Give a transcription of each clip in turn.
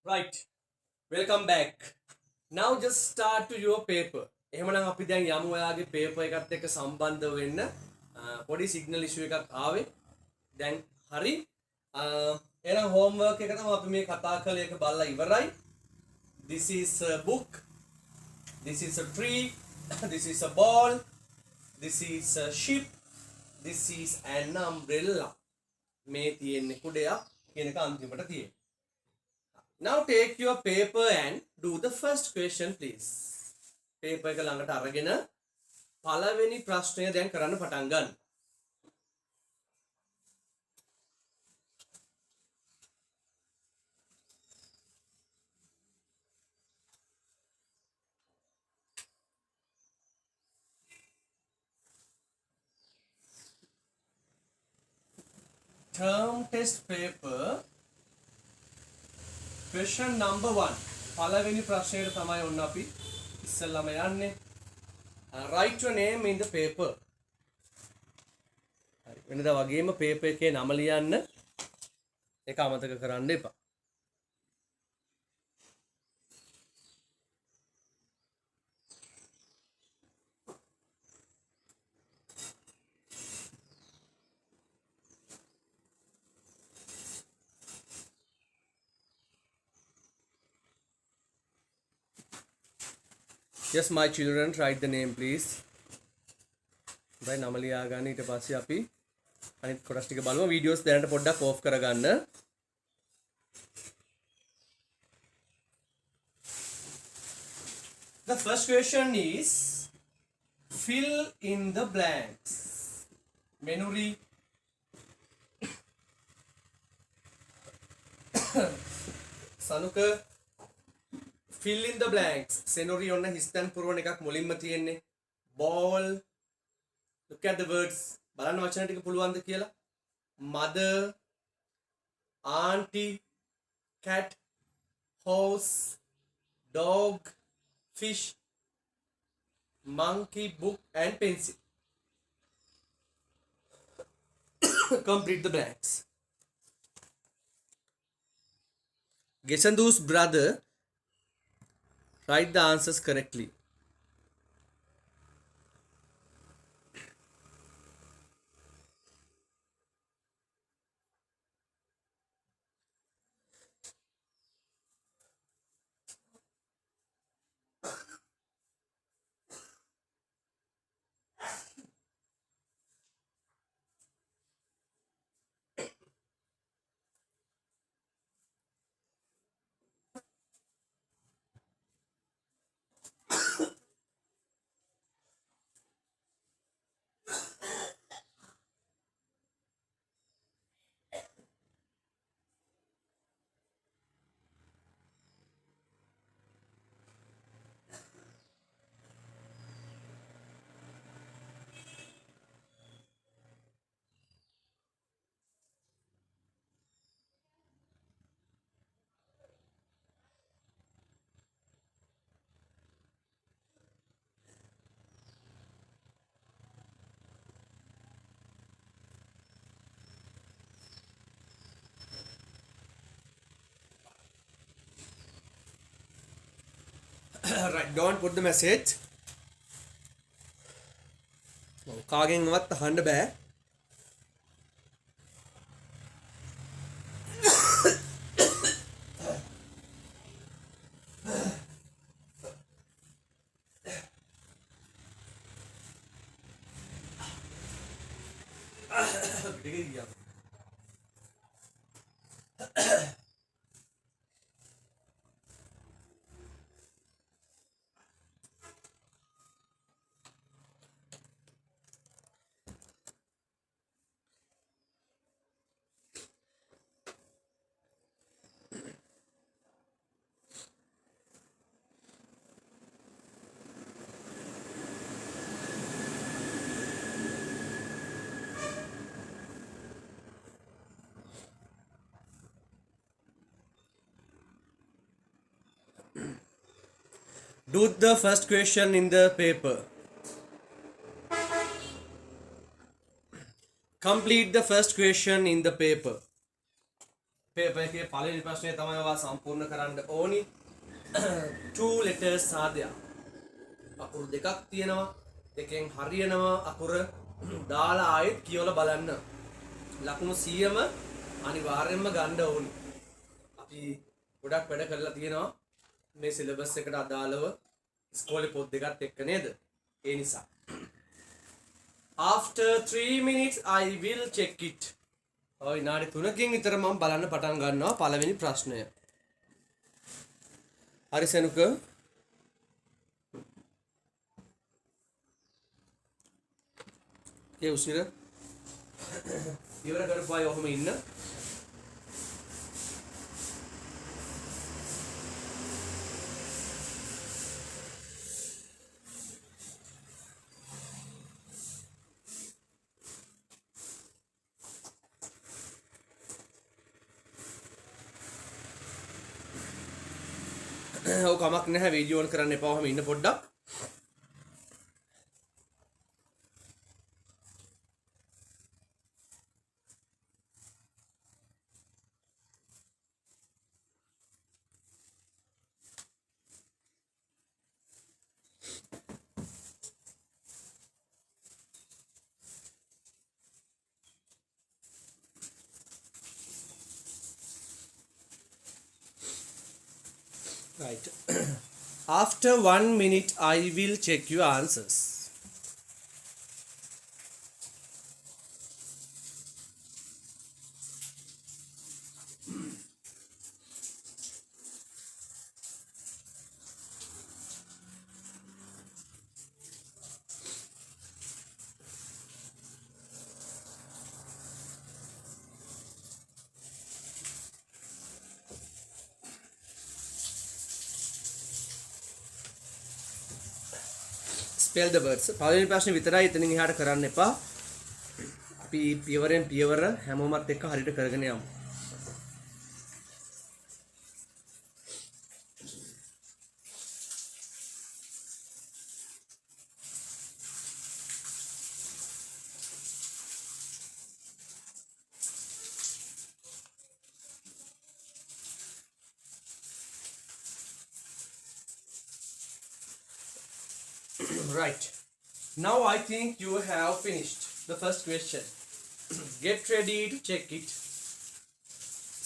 Right. Welcome back. Now just start to your paper. එහෙමනම් අපි දැන් යමු ඔයාගේ paper එකත් එක්ක සම්බන්ධ වෙන්න. පොඩි signal issue එකක් ආවේ. දැන් හරි. එහෙනම් homework එක තමයි අපි මේ කතා කළේ එක බලලා ඉවරයි. This is a book. This is a tree. This is a ball. This is a ship. This is an umbrella. මේ තියෙන්නේ කුඩයක් කියන එක අන්තිමට තියෙන්නේ. Now take your paper and do the first question please. Paper එක ළඟට අරගෙන පළවෙනි ප්‍රශ්නය දැන් කරන්න පටන් ගන්න. Term test paper question number 1. පළවෙනි ප්‍රශ්නයට තමයි ඔන්න අපි ඉස්සෙල්ලාම යන්නේ. Write your name in the paper. හරි. වෙනදා වගේම paper එකේ නම ලියන්න. ඒක අමතක කරන්න එපා. Yes, my children, write the name please. බයි නම ලියා ගන්න ඊට පස්සේ අපි අනිත් කොටස් ටික බලමු. වීඩියෝස් දැනට පොඩ්ඩක් ඕෆ් කරගන්න. The first question is fill in the blanks. Menuri Sanuka fill in the blanks. Senori onna histan පුරවන එකක් මුලින්ම තියෙන්නේ. Ball. Look at the words. බලන්න වචන ටික පුළුවන්ද කියලා. Mother, auntie, cat, horse, dog, fish, monkey, book and pencil. Complete the blanks. Geshandu's brother. Write the answers correctly. Right, don't put the message. කාගෙන්වත් අහන්න බෑ. Do the first question in the paper. Complete the first question in the paper. Paper එකේ පළවෙනි ප්‍රශ්නය තමයි ඔයා සම්පූර්ණ කරන්න ඕනි. two letters සාදයක්. අකුරු දෙකක් තියෙනවා. දෙකෙන් හරියනවා අකුර දාලා ආයෙත් කියවලා බලන්න. ලකුණු 100ම අනිවාර්යෙන්ම ගන්න ඕනි. අපි ගොඩක් වැඩ කරලා තියෙනවා මේ සිලබස් එකට අදාළව ඉස්කෝලේ පොත් දෙකත් එක්ක නේද? ඒ නිසා. After 3 minutes I will check it. ඔය විනාඩි 3කින් විතර මම බලන්න පටන් ගන්නවා පළවෙනි ප්‍රශ්නය. හරි සෙනුක. ඒ උසිර ඉවර කරපුවා ඔහොම ඉන්න. ඔව් කමක් නැහැ වීඩියෝ ඔන් කරන්න එපා ඔහම ඉන්න පොඩ්ඩක්. Right. After 1 minute, I will check your answers. Spell the words. පළවෙනි ප්‍රශ්නේ විතරයි එතනින් එහාට කරන්න එපා. අපි පියවරෙන් පියවර හැමෝමත් එක්ක හරියට කරගෙන යමු. Right. Now I think you have finished the first question. Get ready to check it.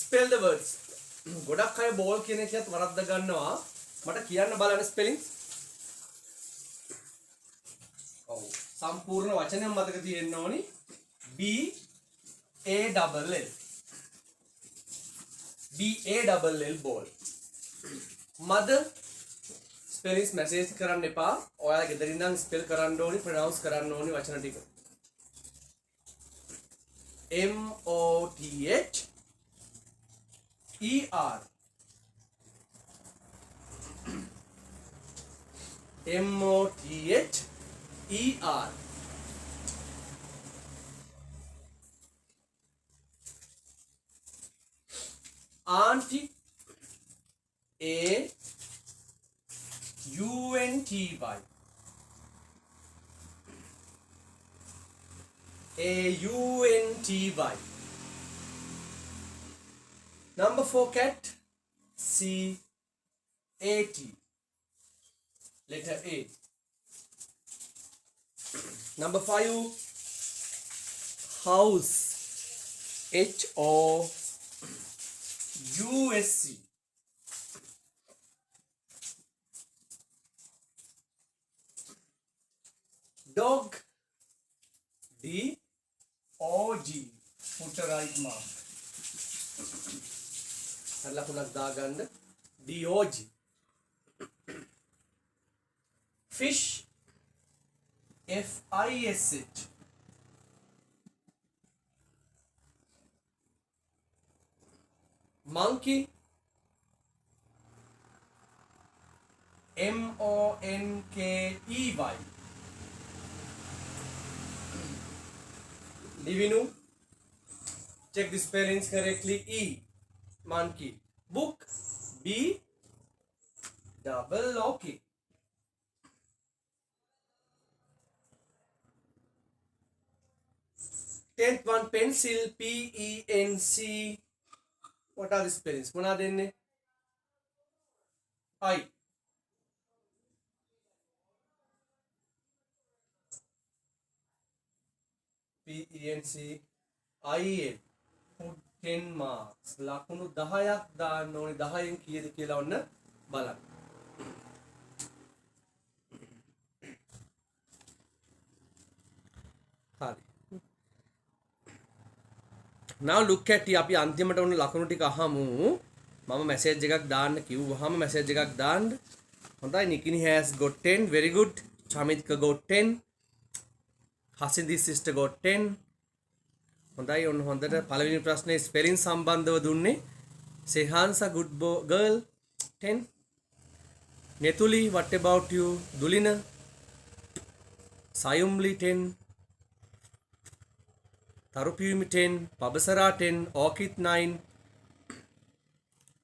Spell the words. ගොඩක් අය බෝල් කියන එකත් වරද්ද ගන්නවා. මට කියන්න බලන්න ස්පෙලිං. ඔව්. සම්පූර්ණ වචනය මතක තියෙන්න ඕනි. B A double L. B A double L ball. Mother spellings message කරන්න එපා. ඔයාලා ගෙදරින් ඉඳන් ස්පෙල් කරන්න ඕනි, ප්‍රොනවුන්ස් කරන්න ඕනි වචන ටික. M O T H E R M O T H E R Auntie A U-N-T-Y A-U-N-T-Y. Number 4 cat C-A-T. Letter A. Number 5 house H-O-U-S-C. Dog D-O-G. Put a right mark. ලකුණක් දාගන්න D-O-G. Fish F-I-S-H. Monkey M-O-N-K-E-Y. Livinu, check the spellings correctly. E, monkey. Book, B, double OK. 10th one, pencil, P-E-N-C-I-L. what are the spellings? මොනවද එන්නේ? I. PENCIL. put 10 marks. ලකුණු 10ක් දාන්න ඕනේ. 10න් කීයද කියලා ඔන්න බලන්න. හරි. now look at අපි අන්තිමට ඔන්න ලකුණු ටික අහමු. මම මැසේජ් එකක් දාන්න කිව්වහම මැසේජ් එකක් දාන්න. හොඳයි. Nikini has got 10. very good. Chamithka got 10. Hasindi sister got 10. හොඳයි. ඔන්න හොඳට පළවෙනි ප්‍රශ්නේ ස්පෙලිං සම්බන්ධව දුන්නේ. Sehansa good girl 10. Netuli what about you? Dulina. Sayumli 10. Tarupiyumi 10. Pabasara 10. Orchid 9.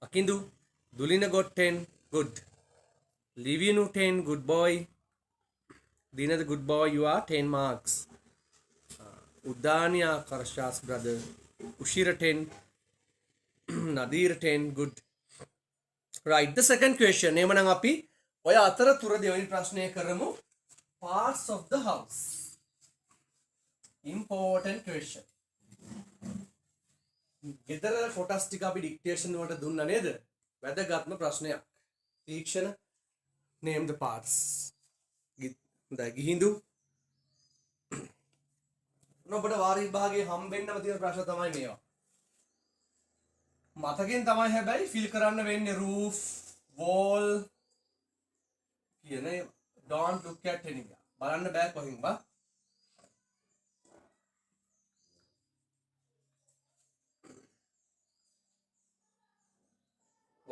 Akindu. Dulina got 10. Good. Livinu 10. Good boy. Dina the good boy. You are 10 marks. Udania Karshas brother. Ushira 10. Nadir 10. Good. Right. The second question. එමනම් අපි ඔය අතරතුර දෙවෙනි ප්‍රශ්නය කරමු. Parts of the house. Important question. ගෙදර කොටස් ටික අපි ඩික්ටේෂන් වලට දුන්නා නේද? වැදගත්ම ප්‍රශ්නයක්. තීක්ෂණ name the parts. හොඳයි ගිහිඳු. ඔබට වාර විභාගයේ හම්බෙන්නම තියෙන ප්‍රශ්න තමයි මේවා. මතකෙන් තමයි හැබැයි ෆිල් කරන්න වෙන්නේ roof, wall කියන ඒවා. Don't look at anywhere. බලන්න බෑ කොහෙන්වත්.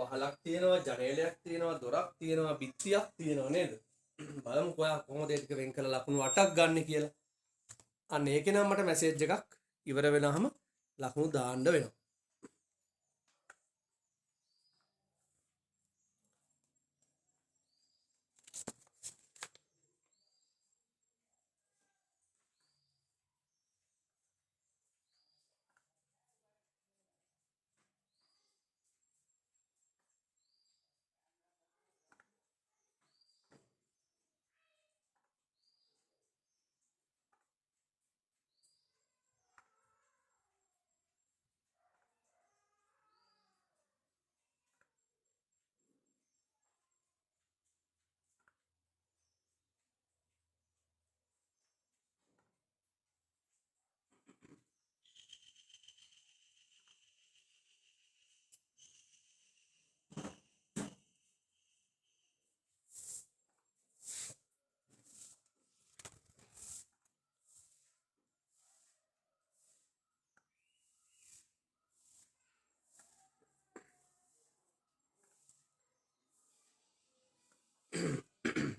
වහලක් තියෙනවා, ජනේලයක් තියෙනවා, දොරක් තියෙනවා, බිත්තියක් තියෙනවා නේද? බලමු කොහොමද ඒක වෙන් කරලා ලකුණු 8ක් ගන්න කියලා. අන්න ඒකේ නම් මට මැසේජ් එකක් ඉවර වෙනවම ලකුණු දාන්න වෙනවා.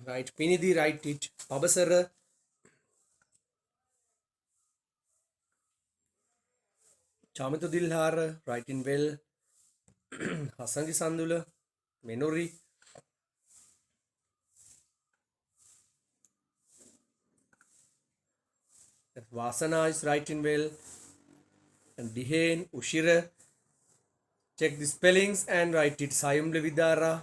Right, Pinidi write it. Pabasara. Chamithu Dilhar write in well. Hasangi Sandula. Menori. Vasana is writing well. And Dihen, Ushira. Check the spellings and write it. Sayum Levidara.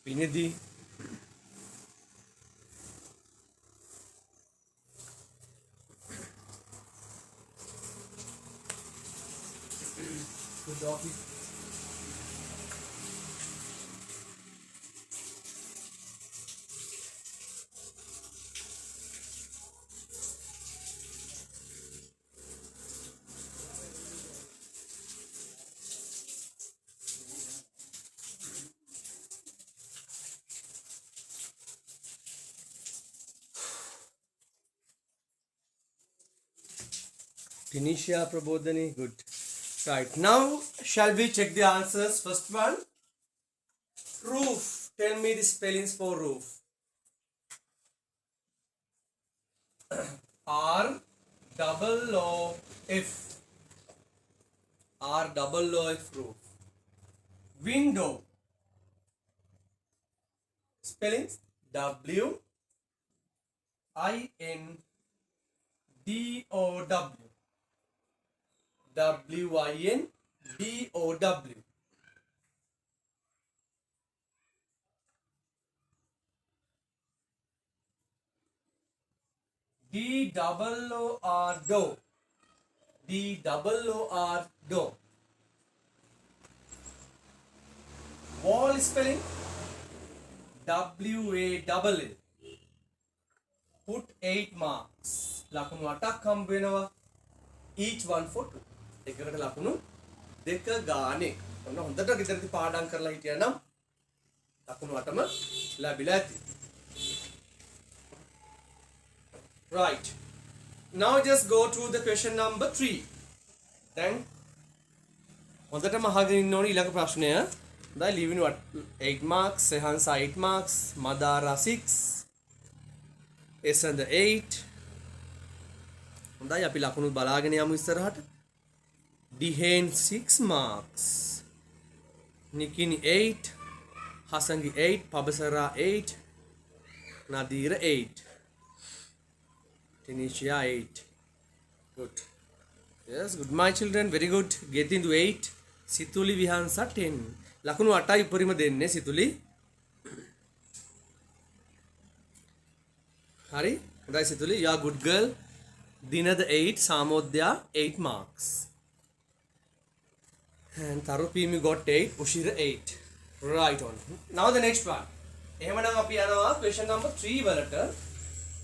Pinidi. Good office. Tunisia Prabodhani, good. Right, now shall we check the answers? First one, roof. Tell me the spellings for roof. R double O F. ROOF roof. Window. Spellings WINDOW. WINDOW. DOOR door. DOOR door. Wall spelling WALL. Put 8 marks. ලකුණු 8ක් හම්බ වෙනවා. Each one for 2. එකකට ලකුණු 2 ගානේ. ඔන්න හොඳට ගෙදරදී පාඩම් කරලා හිටියා නම් ලකුණු 8ම ලැබිලා ඇති. Right. Now just go to the question number 3. Then හොඳටම අහගෙන ඉන්න ඕනේ ඊළඟ ප්‍රශ්නය. දැන් leaving what 8 marks, Sehansa 8 marks, Madara 6, Esanda 8. හොඳයි අපි ලකුණු බලාගෙන යමු ඉස්සරහට. Dihen 6 marks, Nikini 8, Hasangi 8, Pabasara 8, Nadira 8, Tanisha 8. Good. Yes, good my children, very good. Get into 8. Situli Vihansa 10. ලකුණු 8යි උපරිම දෙන්නේ සිතුලි. හරි. හොඳයි සිතුලි. You are good girl. Dinada 8, Samodya 8 marks. And Tarupimi got 8, Ushira 8. Right on. Now the next one. එහෙමනම් අපි යනවා question number 3 වලට.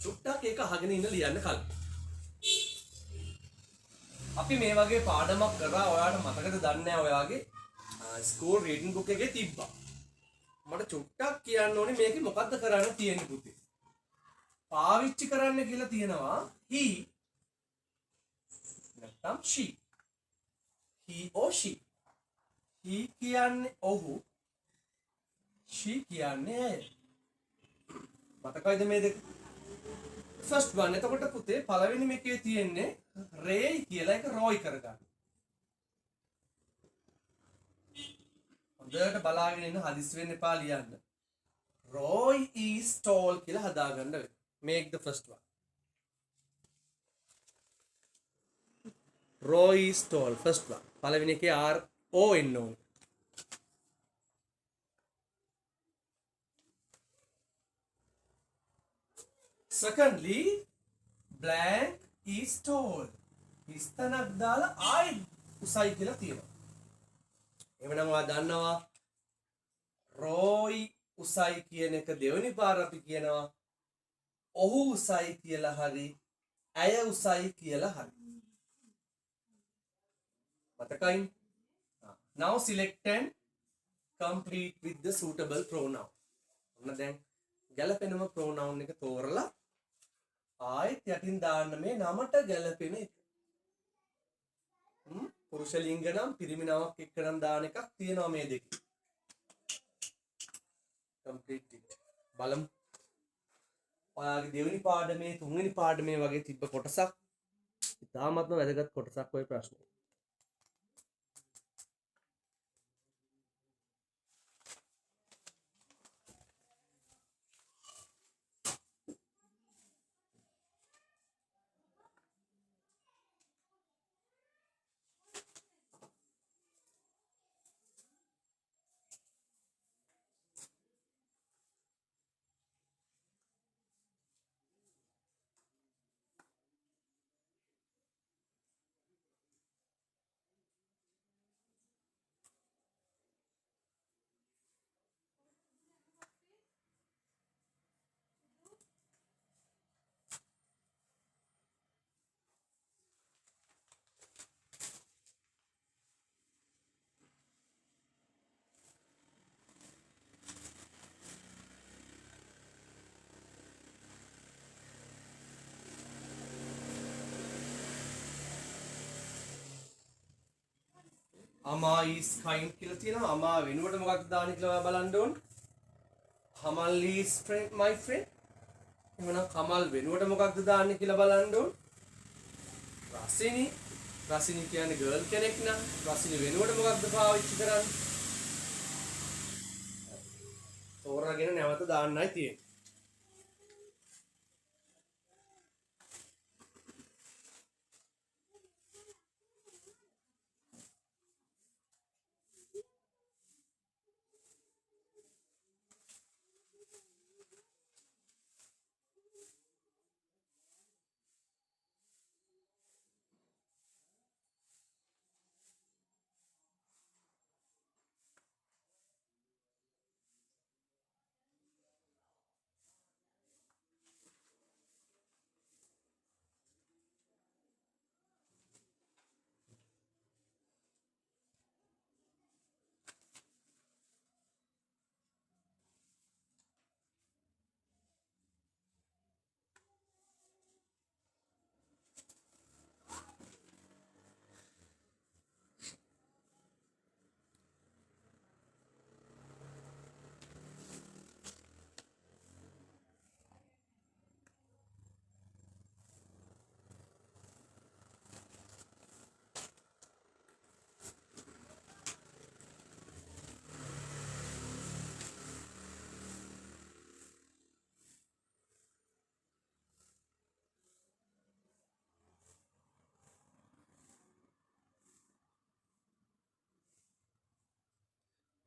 චුට්ටක් ඒක අහගෙන ඉන්න ලියන්න කලින්. අපි මේ වගේ පාඩමක් කරා ඔයාලට මතකද දන්නේ නැහැ ඔයාගේ ස්කූල් රීඩින් බුක් එකේ තිබ්බා. මට චුට්ටක් කියන්න ඕනේ මේකේ මොකද්ද කරන්න තියෙන්නේ පුතේ. පාවිච්චි කරන්න කියලා තියෙනවා he නැත්නම් she. He or she. He කියන්නේ ඔහු. She කියන්නේ ඇය. මතකයිද මේ දෙක? First one. එතකොට පුතේ පළවෙනි මේකේ තියෙන්නේ Ray කියලා එක Roy කරගන්න. හොඳට බලාගෙන ඉන්න හදිස්සි වෙන්න එපා ලියන්න. Roy is tall කියලා හදාගන්න වෙයි. Make the first one. Roy is tall. First one. පළවෙනි එකේ R O එන්න ඕනේ. Secondly, blank is tall. ඉස්තනක් දාලා ආයි උසයි කියලා තියෙනවා. එහෙමනම් ඔයා දන්නවා රෝයි උසයි කියන එක දෙවෙනි පාර අපි කියනවා ඔහු උසයි කියලා හරි ඇය උසයි කියලා හරි. මතකයි? Now select and complete with the suitable pronoun. ඔන්න දැන් ගැලපෙනම pronoun එක තෝරලා ආයෙත් යටින් දාන්න මේ නමට ගැලපෙන එක. පුරුෂ ලිංග නම් පිරිමි නමක් එක්ක නම් දාන එකක් තියෙනවා මේ දෙකේ. complete it. බලමු. ඔයාගේ දෙවෙනි පාඩමේ තුන්වෙනි පාඩමේ වගේ තිබ්බ කොටසක්. ඉතාමත්ම වැදගත් කොටසක් ඔය ප්‍රශ්නේ. Ama is kind කියලා තියෙනවා. Ama වෙනුවට මොකක්ද දාන්නේ කියලා ඔයා බලන්න ඕන. Kamal is friend, my friend. එහෙනම් Kamal වෙනුවට මොකක්ද දාන්නේ කියලා බලන්න ඕන. Rasini රසිනි කියන්නේ ගර්ල් කෙනෙක් නම් රසිනි වෙනුවට මොකක්ද පාවිච්චි කරන්නේ? තෝරාගෙන නැවත දාන්නයි තියෙන්නේ.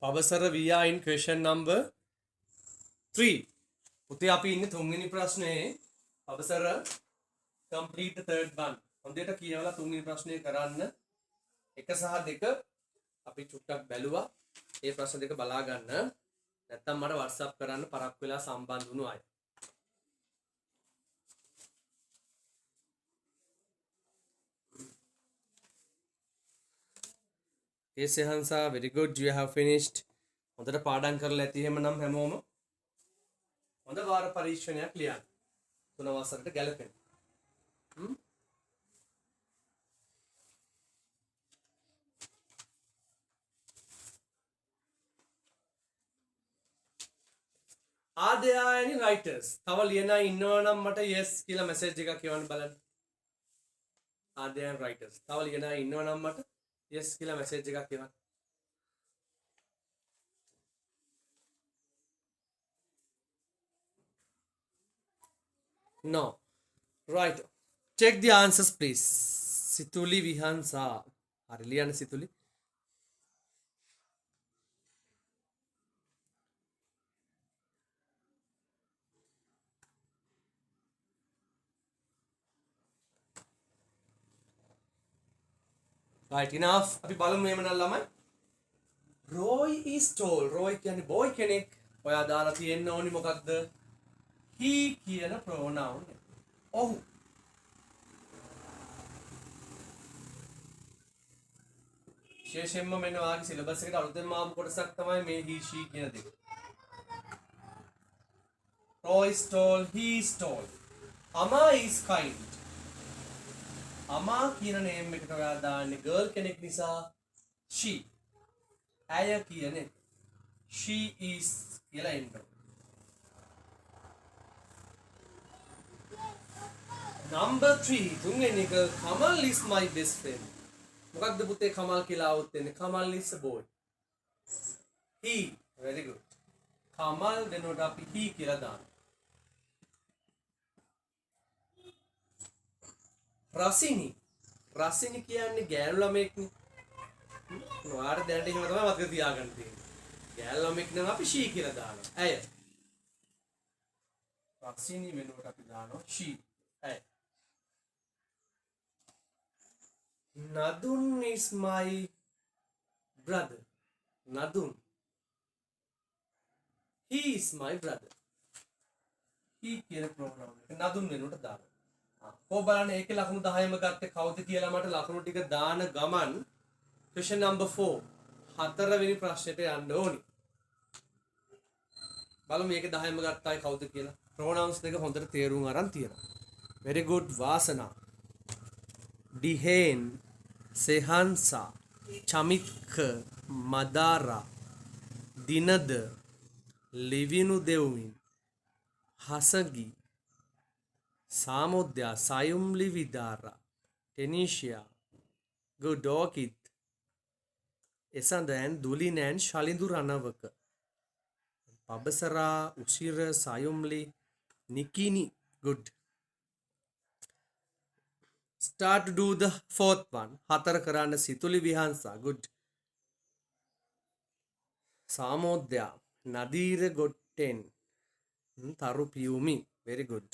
පවසර we are in question number 3. පුතේ අපි ඉන්නේ තුන්වෙනි ප්‍රශ්නේ. පවසර complete the third one. හොඳට කියවලා තුන්වෙනි ප්‍රශ්නේ කරන්න. 1 සහ 2 අපි චුට්ටක් බැලුවා. ඒ ප්‍රශ්න දෙක බලා ගන්න. නැත්තම් මට WhatsApp කරන්න පරක් වෙලා සම්බන්ධ වුණු අය. Yes, Hansa, very good. You have finished. හොඳට පාඩම් කරලා ඇති එහෙමනම් හැමෝම හොඳ වාර පරීක්ෂණයක් ලියන්න. 3 වසරට ගැලපෙන. Are there any writers? තව ලියන අය ඉන්නවා නම් මට yes කියලා මැසේජ් එකක් කියවන්න බලන්න. Are there any writers? තව ලියන අය ඉන්නවා නම් මට yes කියලා මැසේජ් එකක් කියවන්න. No. Right. Check the answers please. Situli Vihansa. හරි ලියන්න සිතුලි. Right, enough. අපි බලමු එහෙමනම් ළමයි. Roy is tall. Roy කියන්නේ boy කෙනෙක්. ඔයා දාලා තියෙන්න ඕනි මොකක්ද? He කියන pronoun. ඔහු. විශේෂයෙන්ම මෙන්න ඔයාගේ සිලබස් එකට අලුතෙන්ම ආපු කොටසක් තමයි මේ he she කියන දෙක. Roy is tall. He is tall. Amma is kind. අමා කියන නේම් එකට ඔයා දාන්නේ ගර්ල් කෙනෙක් නිසා she. ඇය කියන්නේ she is කියලා එන්න. Number 3 තුන්වෙනි එක Kamal is my best friend. මොකක්ද පුතේ කමල් කියලා આવුත් වෙන්නේ? Kamal is a boy. He. Very good. Kamal වෙනකොට අපි he කියලා දානවා. රසිනි කියන්නේ ගෑනු ළමෙක්නේ. ඔයාට දැනට එහෙම තමයි මතක තියාගන්න තියෙන්නේ. ගෑනු ළමෙක් නම් අපි she කියලා දානවා. ඇය. රසිනි වෙනුවට අපි දානවා she. ඇය. Nadun is my brother. Nadun. He is my brother. He කියන pronoun එක Nadun වෙනුවට දානවා. කොහොම බලන්න ඒකේ ලකුණු 10ම ගත්තේ කවුද කියලා මට ලකුණු ටික දාන ගමන් question number 4 හතරවෙනි ප්‍රශ්නෙට යන්න ඕනි. බලමු මේකේ 10ම ගත්ත අය කවුද කියලා. pronouns දෙක හොඳට තේරුම් අරන් තියෙනවා. very good වාසනා. Dihen, Sehansa, Chamikka, Madara, Dinada, Livinu Devin, Hasagi, Samodya, Sayumli Vidara, Tenisha, Good. Orchid. Esandan, Dulin and Shalindu Ranavaka. Pabasara, Ushira, Sayumli, Nikini. Good. Start to do the fourth one. Hatara Karana Situli Vihansa. Good. Samodya. Nadir got 10. Tharu Piumi. Very good.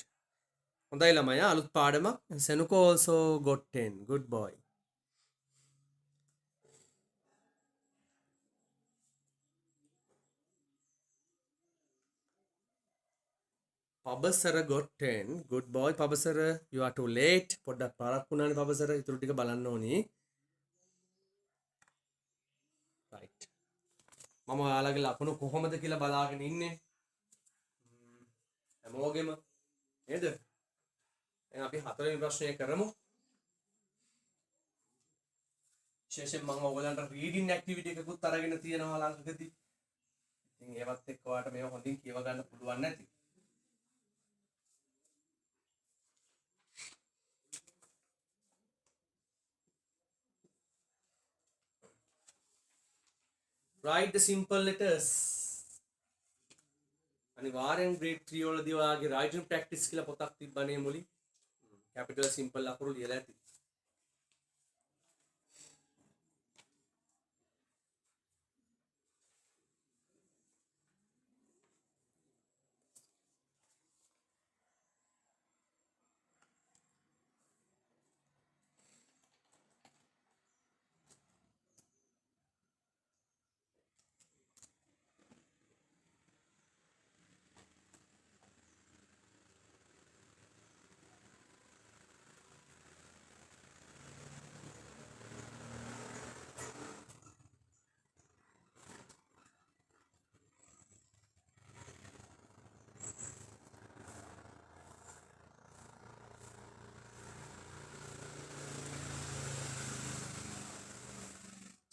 හොඳයි ළමයා අලුත් පාඩමක්. Senuko also got 10. Good boy. Pabasara got 10. Good boy Pabasara. You are too late. පොඩ්ඩක් පාරක් වුණානේ Pabasara. ඉතුරු ටික බලන්න ඕනි. Right. මම ඔයාලගේ ලකුණු කොහොමද කියලා බලාගෙන ඉන්නේ. හැමෝගෙම නේද? දැන් අපි හතරවෙනි ප්‍රශ්නය කරමු. විශේෂයෙන් මම ඔයගලන්ට රීඩින් ඇක්ටිවිටි එකකුත් අරගෙන තියෙනවා ළඟදී. ඉතින් ඒවත් එක්ක ඔයාලට මේව හොඳින් කියව ගන්න පුළුවන් නැති. Write the simple letters. අනිවාර්යෙන් grade 3 වලදී ඔයාගේ writing practice කියලා පොතක් තිබ්බනේ මුලින්. capital simple අකුරු ලියලා ඇති.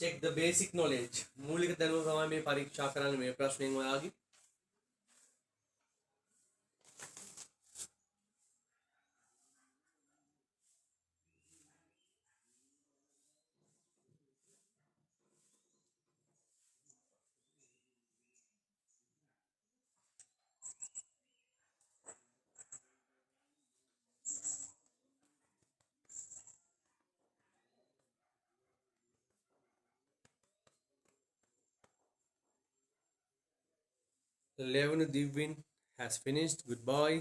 Check the basic knowledge. මූලික දැනුම තමයි මේ පරීක්ෂා කරන්න මේ ප්‍රශ්නෙන් ඔයාගේ. Levin Divin has finished. Good boy.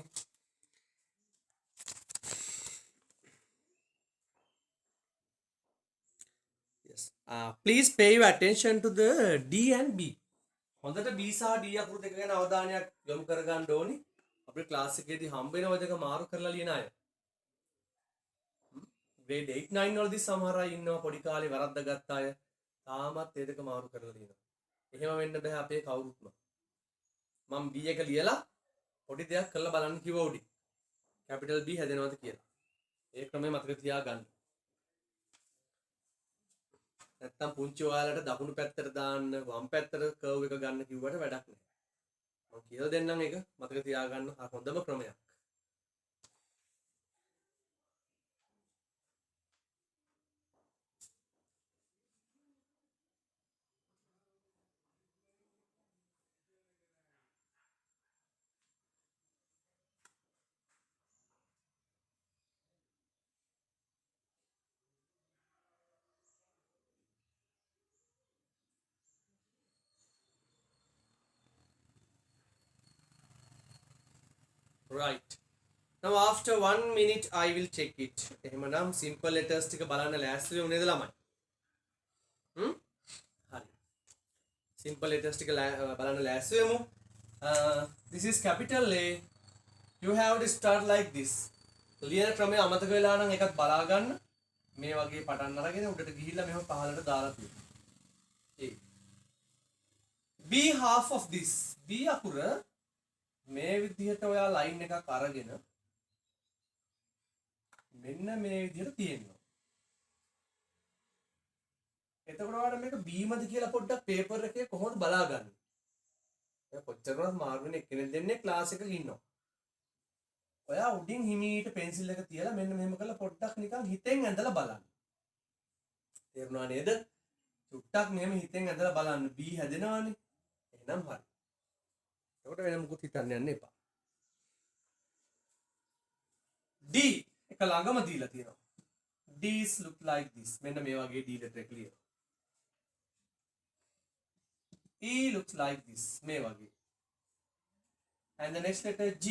Yes. Please pay your attention to the D and B. හොඳට B සහ D අකුරු දෙක ගැන අවධානයක් යොමු කරගන්න ඕනි. අපේ ක්ලාස් එකේදී හම්බ වෙන ඔය දෙක මාරු කරලා ලියන අය. grade 8 9 වලදී සමහර අය ඉන්නවා පොඩි කාලේ වරද්දාගත්ත අය. තාමත් ඒ දෙක මාරු කරලා ලියනවා. එහෙම වෙන්න බෑ අපේ කවුරුත්ම. මම B එක ලියලා පොඩි දෙයක් කරලා බලන්න කිව්වා උඩින්. capital B හැදෙනවද කියලා. ඒ ක්‍රමය මතක තියාගන්න. නැත්තම් පුංචි ඔයාලට දකුණු පැත්තට දාන්න වම් පැත්තට කර්ව් එක ගන්න කිව්වට වැඩක් නැහැ. මම කියලා දෙන්නම් ඒක මතක තියාගන්න හොඳම ක්‍රමයක්. Right. Now after 1 minute I will check it. එහෙමනම් simple letters ටික බලන්න ලෑස්ති වෙමු නේද ළමයි? හරි. Simple letters ටික බලන්න ලෑස්ති වෙමු. This is capital A. You have to start like this. ලියන ක්‍රමය අමතක වෙලා නම් එකක් බලා ගන්න. මේ වගේ පටන් අරගෙන උඩට ගිහිල්ලා මෙහෙම පහළට දාලා තියෙනවා. A. B half of this. B අකුර මේ විදිහට ඔයා ලයින් එකක් අරගෙන මෙන්න මේ විදිහට තියෙනවා. එතකොට ඔයාලට මේක බීමද කියලා පොඩ්ඩක් පේපර් එකේ කොහොමද බලාගන්නේ? ඔය කොච්චරවත් මාරු වෙන එක්කෙනෙක් දෙන්නේ ක්ලාස් එකක ඉන්නවා. ඔයා උඩින් හිමීට පෙන්සිල් එක තියලා මෙන්න මෙහෙම කරලා පොඩ්ඩක් නිකන් හිතෙන් ඇඳලා බලන්න. තේරුණා නේද? චුට්ටක් මෙහෙම හිතෙන් ඇදලා බලන්න B හැදෙනවානේ. එහෙනම් හරි. එතකොට වෙන මොකුත් හිතන්න යන්න එපා. D එක ළඟම දීලා තියෙනවා. D's look like this. මෙන්න මේ වගේ D letter එක ලියනවා. E looks like this. මේ වගේ. And the next letter G.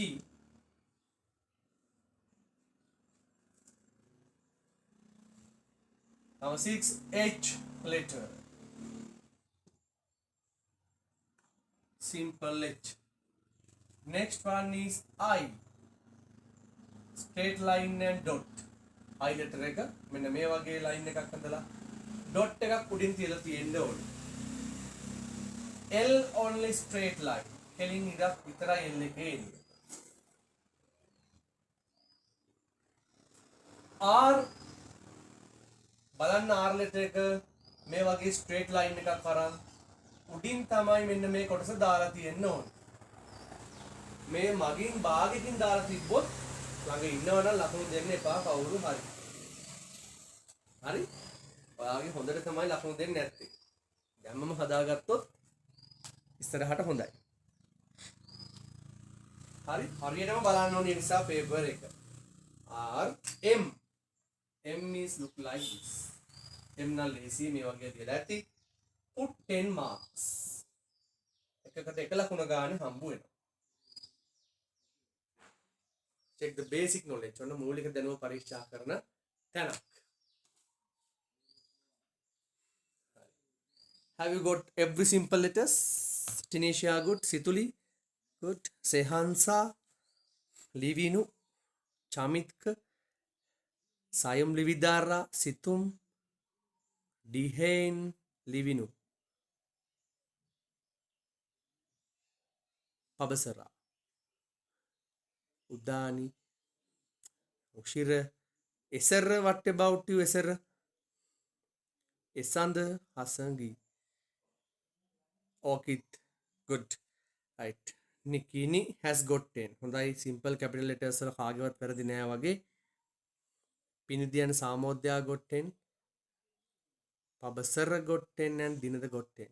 Number 6 H letter. Simple H. Next one is I. Straight line and dot. I letter එක මෙන්න මේ වගේ line එකක් හදලා dot එකක් උඩින් තියලා තියෙන්න ඕනේ. L only straight line. කෙලින් ඉරක් විතරයි L එකේ එන්නේ. R බලන්න R letter එක මේ වගේ straight line එකක් අරන් උඩින් තමයි මෙන්න මේ කොටස දාලා තියෙන්න ඕනේ. මේ මගින් භාගයකින් දාලා තිබ්බොත් ළඟ ඉන්නවනම් ලකුණු දෙන්න එපා කවුරු හරි. හරි? ඔයාගේ හොඳට තමයි ලකුණු දෙන්නේ නැත්තේ. දැම්මම හදාගත්තොත් ඉස්සරහට හොඳයි. හරි? හරියටම බලන්න ඕනේ නිසා පේපර් එක. R M M is look like this. M නම් ලේසි මේ වගේ දෙලා ඇති. Put 10 marks. එකකට එක ලකුණ ගන්න හම්බ වෙනවා. Check the basic knowledge. ඔන්න මූලික දැනුම පරීක්ෂා කරන තැනක්. Have you got every simple letters? Tanisha good, Situli good, Sehansa, Livinu, Chamitka, Sayum Lividara, Situm, Dihain, Livinu, Pabasara, Udani, Ushira, Esera, what about you, Esera? Esanda, Hasangi. Orchid, good, right. Nikini has got 10. හොඳයි simple capital letters වල කාගේවත් වැරදි නෑ වගේ. පිනිදියන සාමෝද්‍යා got 10. පබසර got 10 and දිනද got 10.